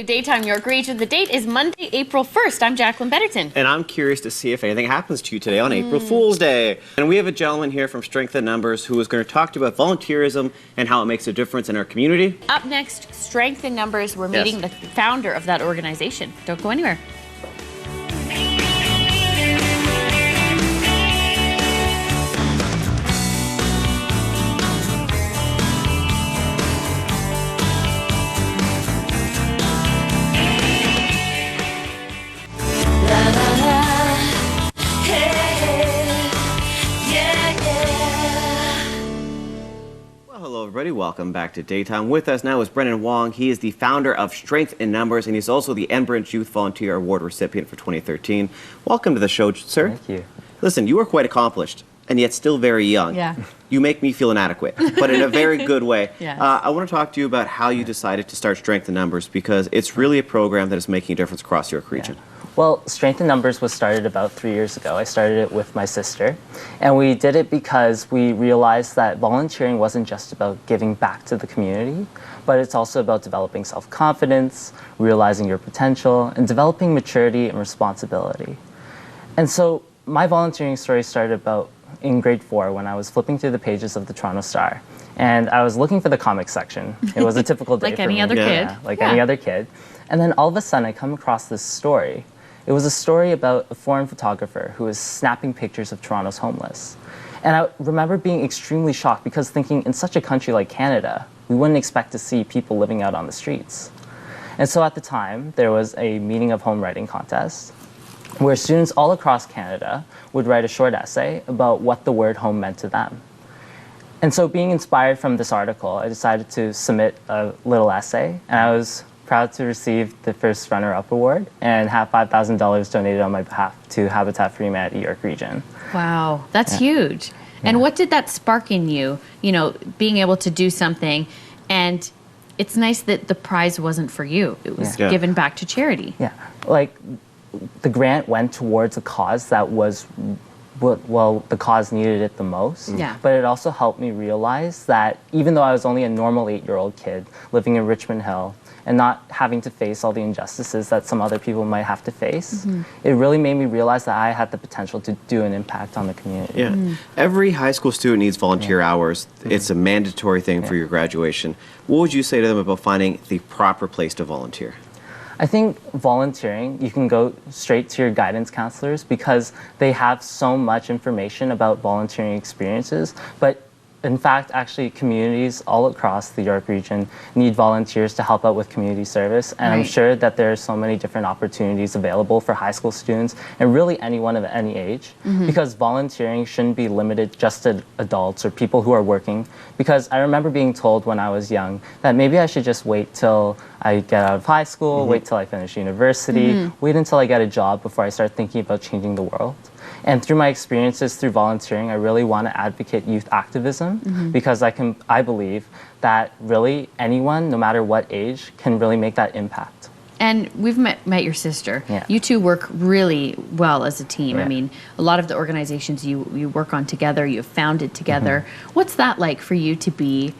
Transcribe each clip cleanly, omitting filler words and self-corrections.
Daytime York Region. The date is Monday, April 1st. I'm Jacqueline Betterton. And I'm curious to see if anything happens to you today on April Fool's Day. And we have a gentleman here from Strength in Numbers who is going to talk to you about volunteerism and how it makes a difference in our community. Up next, Strength in Numbers. We're meeting the founder of that organization. Don't go anywhere. Hello everybody, welcome back to Daytime. With us now is Brennan Wong. He is the founder of Strength in Numbers, and he's also the Enbridge Youth Volunteer Award recipient for 2013. Welcome to the show, sir. Thank you. Listen, you are quite accomplished, and yet still very young. Yeah. You make me feel inadequate, but in a very good way. Yes. I want to talk to you about how you decided to start Strength in Numbers, because it's really a program that is making a difference across York Region. Yeah. Well, Strength in Numbers was started about 3 years ago. I started it with my sister, and we did it because we realized that volunteering wasn't just about giving back to the community, but it's also about developing self-confidence, realizing your potential, and developing maturity and responsibility. And so my volunteering story started about in grade 4 when I was flipping through the pages of the Toronto Star, and I was looking for the comics section. It was a typical day Like for any me. other kid. Yeah, like any other kid. And then all of a sudden I come across this story. It was a story about a foreign photographer who was snapping pictures of Toronto's homeless. And I remember being extremely shocked because thinking in such a country like Canada, we wouldn't expect to see people living out on the streets. And so at the time, there was a meeting of home writing contest where students all across Canada would write a short essay about what the word home meant to them. And so being inspired from this article, I decided to submit a little essay, and I was proud to receive the first runner-up award and have $5,000 donated on my behalf to Habitat for Humanity York Region. Wow, that's huge. And what did that spark in you, you know, being able to do something? And it's nice that the prize wasn't for you. It was given back to charity. Yeah, like the grant went towards a cause that was, well, the cause needed it the most. Yeah. But it also helped me realize that even though I was only a normal 8-year-old kid living in Richmond Hill, and not having to face all the injustices that some other people might have to face, it really made me realize that I had the potential to do an impact on the community. Yeah. Every high school student needs volunteer hours. It's a mandatory thing for your graduation. What would you say to them about finding the proper place to volunteer? I think volunteering, you can go straight to your guidance counselors because they have so much information about volunteering experiences, but in fact, actually, communities all across the York region need volunteers to help out with community service. And I'm sure that there are so many different opportunities available for high school students and really anyone of any age, because volunteering shouldn't be limited just to adults or people who are working. Because I remember being told when I was young that maybe I should just wait till I get out of high school, wait till I finish university, wait until I get a job before I start thinking about changing the world. And through my experiences through volunteering, I really want to advocate youth activism because I believe that really anyone, no matter what age, can really make that impact. And we've met your sister. Yeah. You two work really well as a team. Yeah. I mean, a lot of the organizations you work on together, you've founded together. What's that like for you to be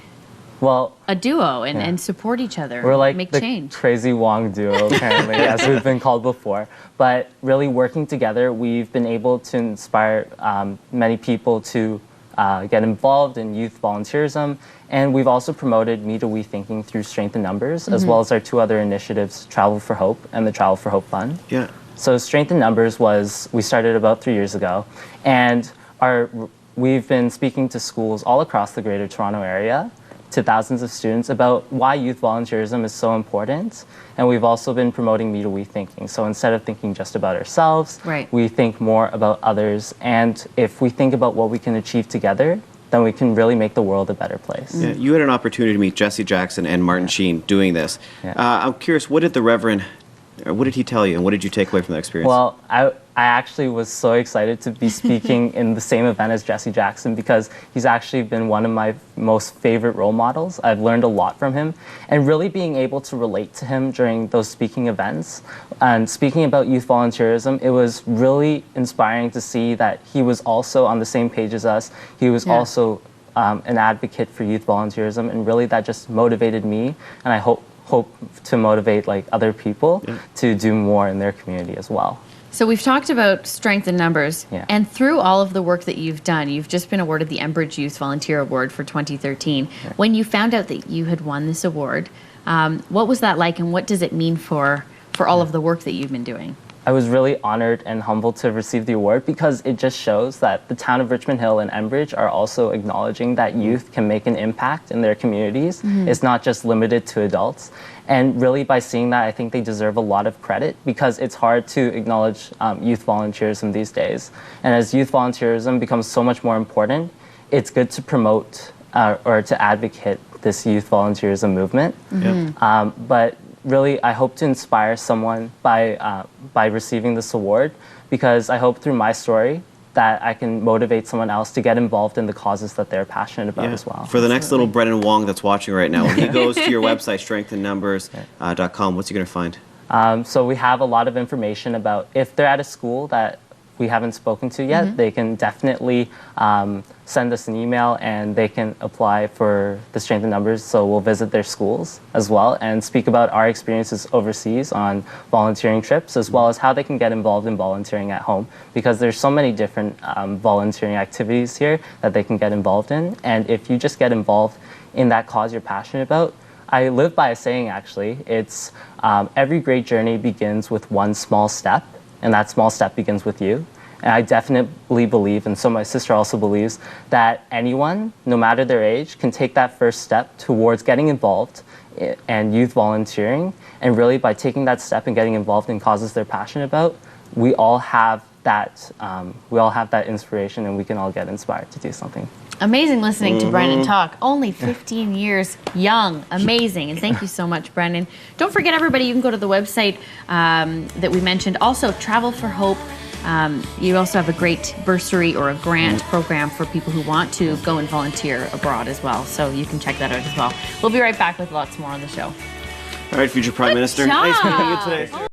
a duo and support each other, We're like make the change? crazy Wong duo, apparently, as we've been called before. But really working together, we've been able to inspire many people to get involved in youth volunteerism. And we've also promoted Me to We thinking through Strength in Numbers, as well as our 2 other initiatives, Travel for Hope and the Travel for Hope Fund. Yeah. So Strength in Numbers we started about 3 years ago. And we've been speaking to schools all across the Greater Toronto Area, to thousands of students about why youth volunteerism is so important. And we've also been promoting Me to We thinking. So instead of thinking just about ourselves, we think more about others. And if we think about what we can achieve together, then we can really make the world a better place. Yeah, you had an opportunity to meet Jesse Jackson and Martin Sheen doing this. I'm curious, what did the Reverend, what did he tell you, and what did you take away from that experience? Well, I actually was so excited to be speaking in the same event as Jesse Jackson because he's actually been one of my most favorite role models. I've learned a lot from him, and really being able to relate to him during those speaking events and speaking about youth volunteerism, it was really inspiring to see that he was also on the same page as us. He was also an advocate for youth volunteerism, and really that just motivated me, and I hope hope to motivate like other people to do more in their community as well. So we've talked about strength in numbers, and through all of the work that you've done, you've just been awarded the Enbridge Youth Volunteer Award for 2013. When you found out that you had won this award, what was that like, and what does it mean for all of the work that you've been doing? I was really honored and humbled to receive the award because it just shows that the town of Richmond Hill and Enbridge are also acknowledging that youth can make an impact in their communities. It's not just limited to adults. And really by seeing that, I think they deserve a lot of credit because it's hard to acknowledge youth volunteerism these days. And as youth volunteerism becomes so much more important, it's good to promote or to advocate this youth volunteerism movement. But really, I hope to inspire someone by receiving this award because I hope through my story that I can motivate someone else to get involved in the causes that they're passionate about as well. For the next little Brennan Wong that's watching right now, when he goes to your website, strengthinnumbers.com, what's he going to find? So we have a lot of information about if they're at a school that we haven't spoken to yet, they can definitely send us an email and they can apply for the Strength in Numbers. So we'll visit their schools as well and speak about our experiences overseas on volunteering trips, as well as how they can get involved in volunteering at home, because there's so many different volunteering activities here that they can get involved in. And if you just get involved in that cause you're passionate about, I live by a saying actually, it's every great journey begins with one small step. And that small step begins with you. And I definitely believe, and so my sister also believes, that anyone, no matter their age, can take that first step towards getting involved and youth volunteering. And really by taking that step and getting involved in causes they're passionate about, we all have that inspiration and we can all get inspired to do something. Amazing listening to Brennan talk. Only 15 years young. Amazing. And thank you so much, Brennan. Don't forget, everybody, you can go to the website that we mentioned. Also, Travel for Hope. You also have a great bursary or a grant program for people who want to go and volunteer abroad as well. So you can check that out as well. We'll be right back with lots more on the show. All right, future Prime Minister. Job. Nice meeting you today.